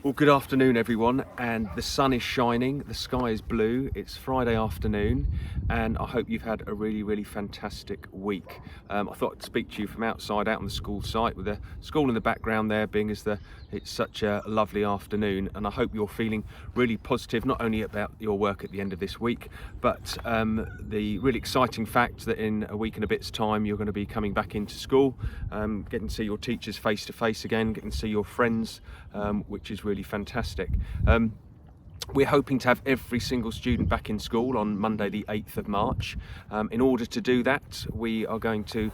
Well, good afternoon everyone, and the sun is shining, the sky is blue, it's Friday afternoon, and I hope you've had a really fantastic week. I thought I'd speak to you from outside, out on the school site, with the school in the background there, being as it's such a lovely afternoon, and I hope you're feeling really positive, not only about your work at the end of this week, but the really exciting fact that in a week and a bit's time you're going to be coming back into school, getting to see your teachers face to face again, getting to see your friends, which is really fantastic. We're hoping to have every single student back in school on Monday the 8th of March. In order to do that, we are going to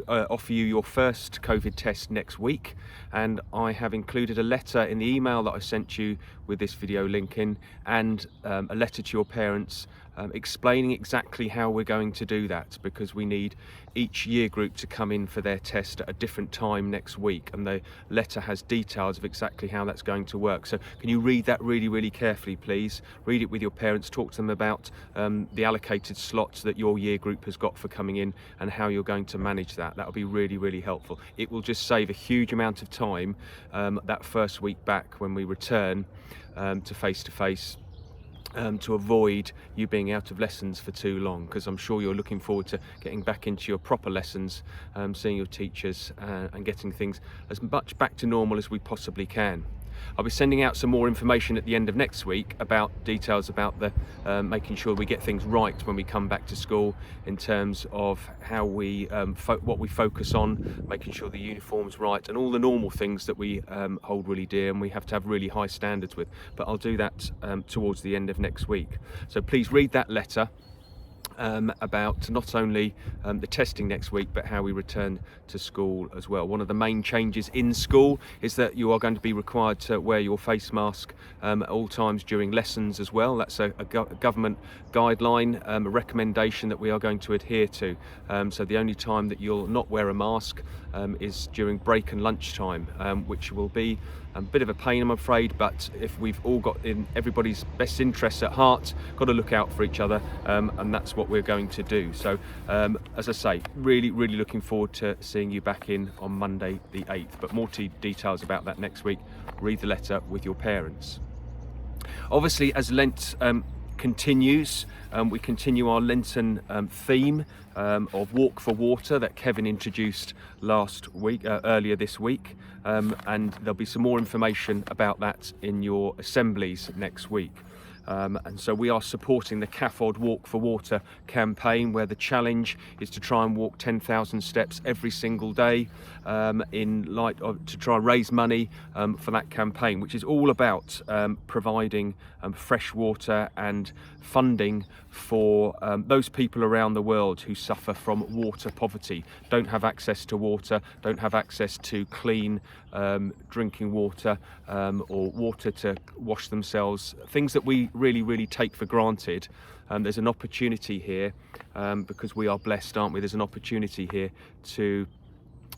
offer you your first COVID test next week, and I have included a letter in the email that I sent you with this video link in, and a letter to your parents explaining exactly how we're going to do that, because we need each year group to come in for their test at a different time next week, and the letter has details of exactly how that's going to work. So can you read that really carefully, please? Read it with your parents, talk to them about the allocated slots that your year group has got for coming in and how you're going to manage that. That'll be really helpful. It will just save a huge amount of time that first week back when we return to face-to-face, to avoid you being out of lessons for too long, because I'm sure you're looking forward to getting back into your proper lessons, seeing your teachers, and getting things as much back to normal as we possibly can. I'll be sending out some more information at the end of next week about details about the making sure we get things right when we come back to school, in terms of how we what we focus on, making sure the uniform's right, and all the normal things that we hold really dear and we have to have really high standards with. But I'll do that towards the end of next week. So please read that letter about not only the testing next week, but how we return to school as well. One of the main changes in school is that you are going to be required to wear your face mask at all times during lessons as well. That's a government guideline, a recommendation that we are going to adhere to. So the only time that you'll not wear a mask is during break and lunchtime, which will be a bit of a pain, I'm afraid, but if we've all got in everybody's best interests at heart, got to look out for each other, and that's what we're going to do. So as I say, really looking forward to seeing you back in on Monday the 8th, but more details about that next week. Read the letter with your parents. Obviously, as Lent continues, we continue our Lenten theme of Walk for Water that Kevin introduced last week, earlier this week, and there'll be some more information about that in your assemblies next week. And so we are supporting the CAFOD Walk for Water campaign, where the challenge is to try and walk 10,000 steps every single day, in light of to try and raise money for that campaign, which is all about providing fresh water and funding for those people around the world who suffer from water poverty, don't have access to water, don't have access to clean drinking water, or water to wash themselves, things that we really take for granted. There's an opportunity here, because we are blessed, aren't we? There's an opportunity here to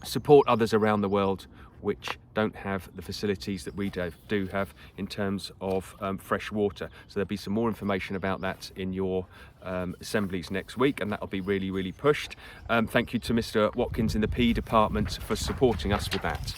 support others around the world which don't have the facilities that we do have in terms of fresh water. So there'll be some more information about that in your assemblies next week, and that'll be really pushed. Thank you to Mr. Watkins in the PE department for supporting us with that.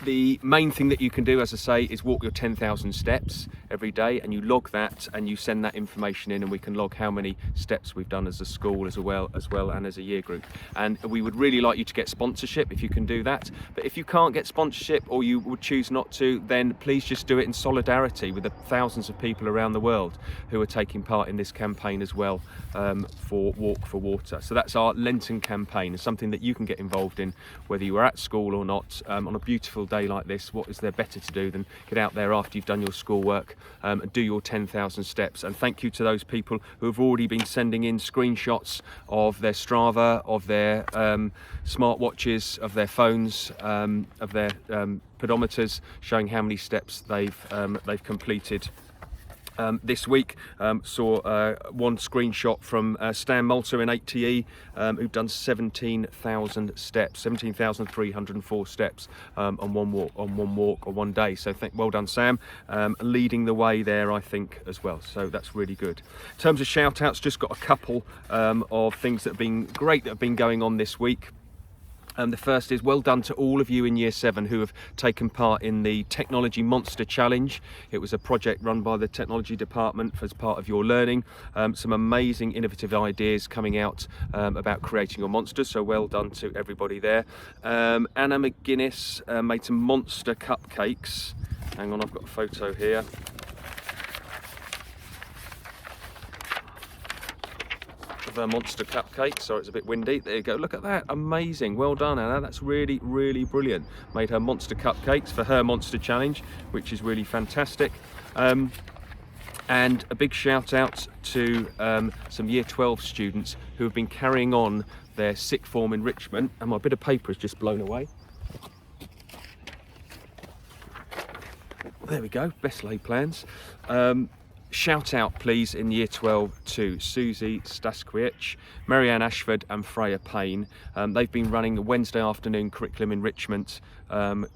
The main thing that you can do, as I say, is walk your 10,000 steps every day, and you log that and you send that information in, and we can log how many steps we've done as a school as well and as a year group. And we would really like you to get sponsorship if you can do that. But if you can't get sponsorship, or you would choose not to, then please just do it in solidarity with the thousands of people around the world who are taking part in this campaign as well, for Walk for Water. So that's our Lenten campaign. It's something that you can get involved in, whether you are at school or not. On a beautiful day like this, what is there better to do than get out there after you've done your schoolwork and do your 10,000 steps? And thank you to those people who have already been sending in screenshots of their Strava, of their smartwatches, of their phones, of their pedometers, showing how many steps they've completed this week. Saw one screenshot from Stan Malta in 8TE, who've done 17,000 steps, 17,304 steps on one walk or one day. So well done, Sam, leading the way there, I think, as well. So that's really good. In terms of shout outs, just got a couple of things that have been great that have been going on this week. The first is well done to all of you in Year 7 who have taken part in the Technology Monster Challenge. It was a project run by the Technology Department as part of your learning. Some amazing innovative ideas coming out about creating your monsters, so well done to everybody there. Anna McGuinness made some monster cupcakes. Hang on, I've got a photo here. Of her monster cupcake. Sorry, it's a bit windy. There you go. Look at that. Amazing. Well done, Anna. That's really, really brilliant. Made her monster cupcakes for her monster challenge, which is really fantastic. And a big shout out to some Year 12 students who have been carrying on their sixth form enrichment. And my bit of paper has just blown away. There we go. Best laid plans. Shout out please in Year 12 to Susie Staskiewicz, Marianne Ashford and Freya Payne. They've been running a Wednesday afternoon curriculum enrichment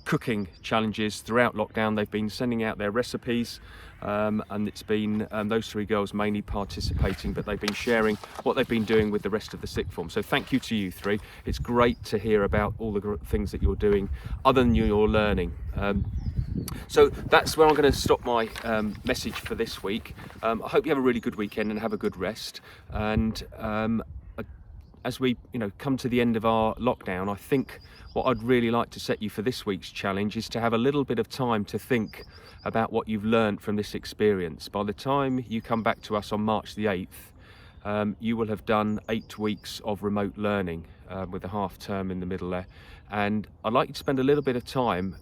cooking challenges throughout lockdown. They've been sending out their recipes and it's been those three girls mainly participating, but they've been sharing what they've been doing with the rest of the sixth form. So thank you to you three. It's great to hear about all the things that you're doing other than your learning. So that's where I'm going to stop my message for this week. I hope you have a really good weekend and have a good rest. And as we come to the end of our lockdown, I think what I'd really like to set you for this week's challenge is to have a little bit of time to think about what you've learned from this experience. By the time you come back to us on March the 8th, you will have done 8 weeks of remote learning with a half term in the middle there. And I'd like you to spend a little bit of time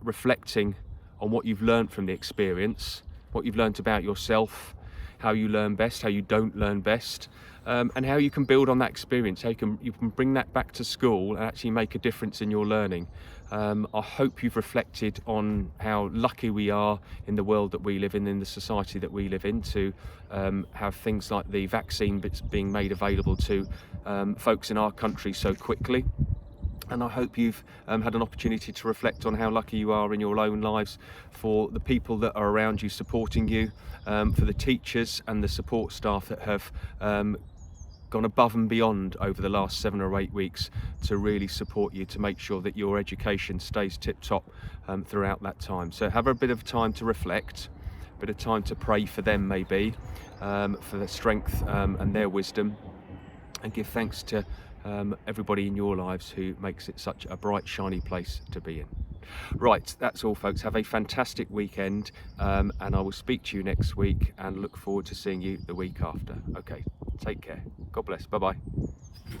reflecting on what you've learned from the experience, what you've learned about yourself, how you learn best, how you don't learn best, and how you can build on that experience, how you can bring that back to school and actually make a difference in your learning. I hope you've reflected on how lucky we are in the world that we live in the society that we live in, to have things like the vaccine being made available to folks in our country so quickly. And I hope you've had an opportunity to reflect on how lucky you are in your own lives, for the people that are around you supporting you, for the teachers and the support staff that have gone above and beyond over the last 7 or 8 weeks to really support you, to make sure that your education stays tip-top throughout that time. So have a bit of time to reflect, a bit of time to pray for them maybe, for their strength and their wisdom, and give thanks to everybody in your lives who makes it such a bright, shiny place to be in. Right, that's all folks. Have a fantastic weekend, and I will speak to you next week and look forward to seeing you the week after. Okay, take care. God bless. Bye-bye.